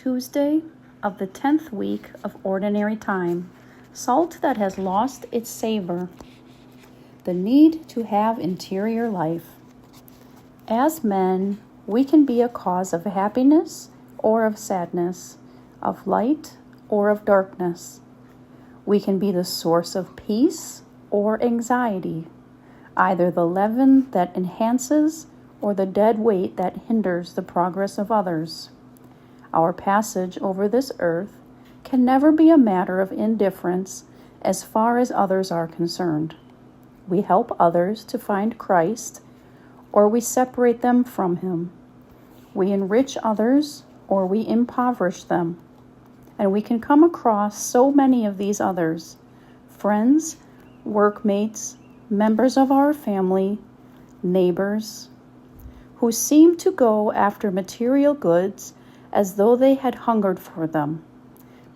Tuesday of the 10th week of Ordinary Time. Salt that has lost its savor. The need to have interior life. As men, we can be a cause of happiness or of sadness, of light or of darkness. We can be the source of peace or anxiety, either the leaven that enhances or the dead weight that hinders the progress of others. Our passage over this earth can never be a matter of indifference as far as others are concerned. We help others to find Christ, or we separate them from Him. We enrich others, or we impoverish them. And we can come across so many of these others, friends, workmates, members of our family, neighbors, who seem to go after material goods as though they had hungered for them,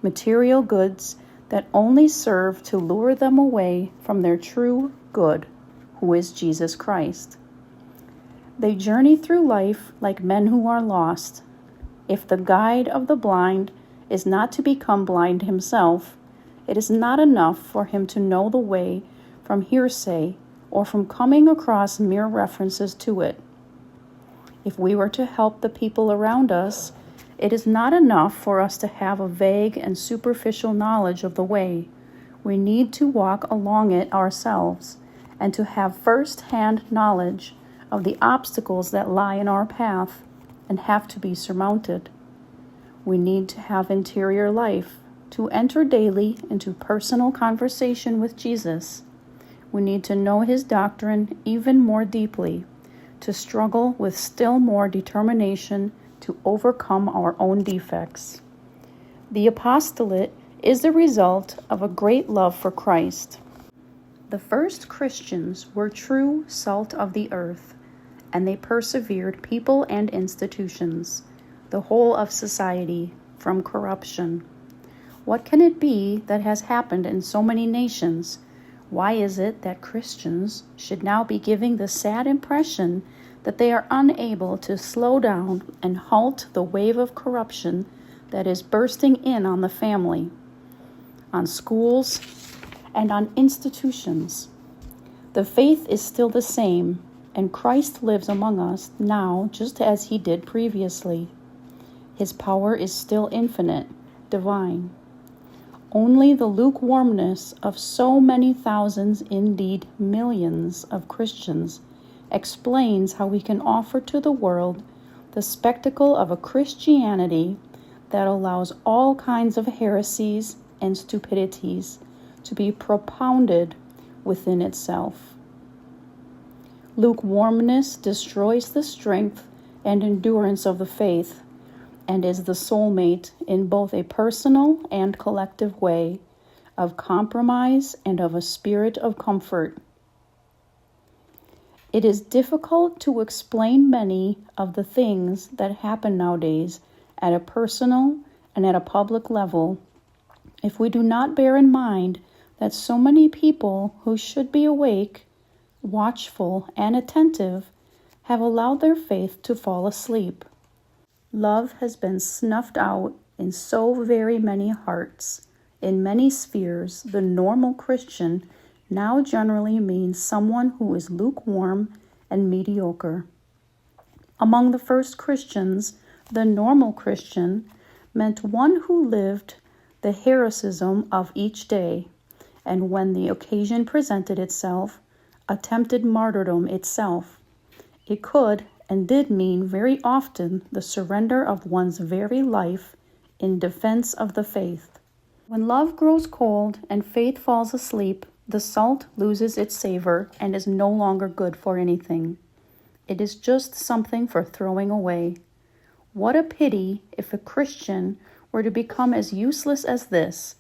material goods that only serve to lure them away from their true good, who is Jesus Christ. They journey through life like men who are lost. If the guide of the blind is not to become blind himself, it is not enough for him to know the way from hearsay or from coming across mere references to it. If we were to help the people around us, it is not enough for us to have a vague and superficial knowledge of the way. We need to walk along it ourselves and to have first-hand knowledge of the obstacles that lie in our path and have to be surmounted. We need to have interior life, to enter daily into personal conversation with Jesus. We need to know His doctrine even more deeply, to struggle with still more determination to overcome our own defects. The apostolate is the result of a great love for Christ. The first Christians were true salt of the earth, and they persevered people and institutions, the whole of society, from corruption. What can it be that has happened in so many nations? Why is it that Christians should now be giving the sad impression that they are unable to slow down and halt the wave of corruption that is bursting in on the family, on schools, and on institutions? The faith is still the same, and Christ lives among us now just as He did previously. His power is still infinite, divine. Only the lukewarmness of so many thousands, indeed millions, of Christians explains how we can offer to the world the spectacle of a Christianity that allows all kinds of heresies and stupidities to be propounded within itself. Lukewarmness destroys the strength and endurance of the faith and is the soulmate in both a personal and collective way of compromise and of a spirit of comfort. It is difficult to explain many of the things that happen nowadays at a personal and at a public level if we do not bear in mind that so many people who should be awake, watchful, and attentive have allowed their faith to fall asleep. Love has been snuffed out in so very many hearts. In many spheres, the normal Christian now generally means someone who is lukewarm and mediocre. Among the first Christians, the normal Christian meant one who lived the heroism of each day, and when the occasion presented itself, attempted martyrdom itself. It could and did mean very often the surrender of one's very life in defense of the faith. When love grows cold and faith falls asleep, the salt loses its savor and is no longer good for anything. It is just something for throwing away. What a pity if a Christian were to become as useless as this.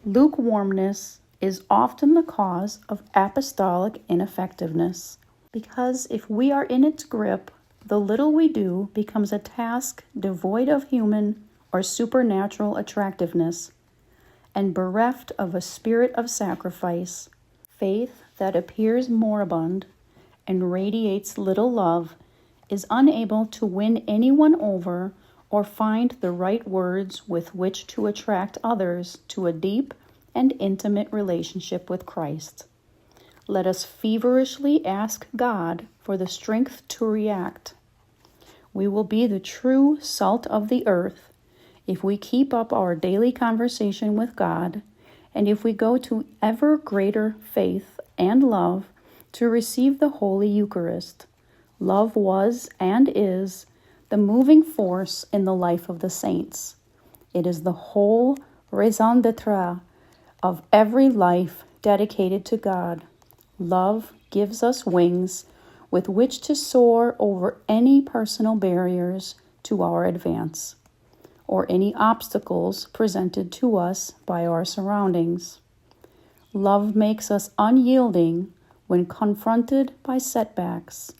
Lukewarmness is often the cause of apostolic ineffectiveness, because if we are in its grip, the little we do becomes a task devoid of human or supernatural attractiveness, and bereft of a spirit of sacrifice. Faith that appears moribund and radiates little love is unable to win anyone over or find the right words with which to attract others to a deep and intimate relationship with Christ. Let us feverishly ask God for the strength to react. We will be the true salt of the earth if we keep up our daily conversation with God, and if we go to ever greater faith and love to receive the Holy Eucharist. Love was and is the moving force in the life of the saints. It is the whole raison d'être of every life dedicated to God. Love gives us wings with which to soar over any personal barriers to our advance, or any obstacles presented to us by our surroundings. Love makes us unyielding when confronted by setbacks.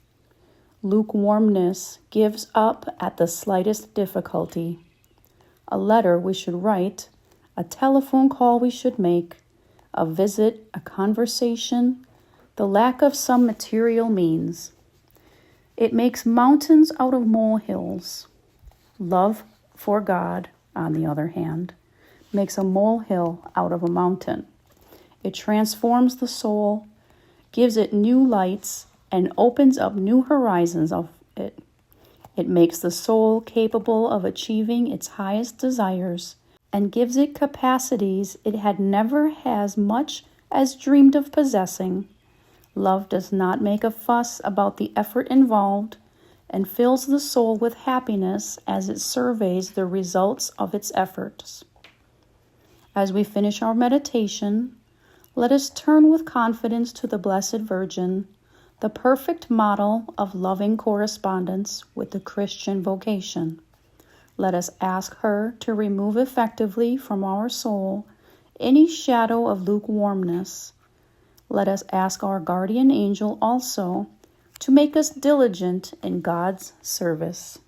Lukewarmness gives up at the slightest difficulty. A letter we should write, a telephone call we should make, a visit, a conversation, the lack of some material means. It makes mountains out of molehills. Love for God, on the other hand, makes a molehill out of a mountain. It transforms the soul, gives it new lights, and opens up new horizons of it. It makes the soul capable of achieving its highest desires and gives it capacities it had never as much as dreamed of possessing. Love does not make a fuss about the effort involved and fills the soul with happiness as it surveys the results of its efforts. As we finish our meditation, let us turn with confidence to the Blessed Virgin, the perfect model of loving correspondence with the Christian vocation. Let us ask her to remove effectively from our soul any shadow of lukewarmness. Let us ask our guardian angel also to make us diligent in God's service.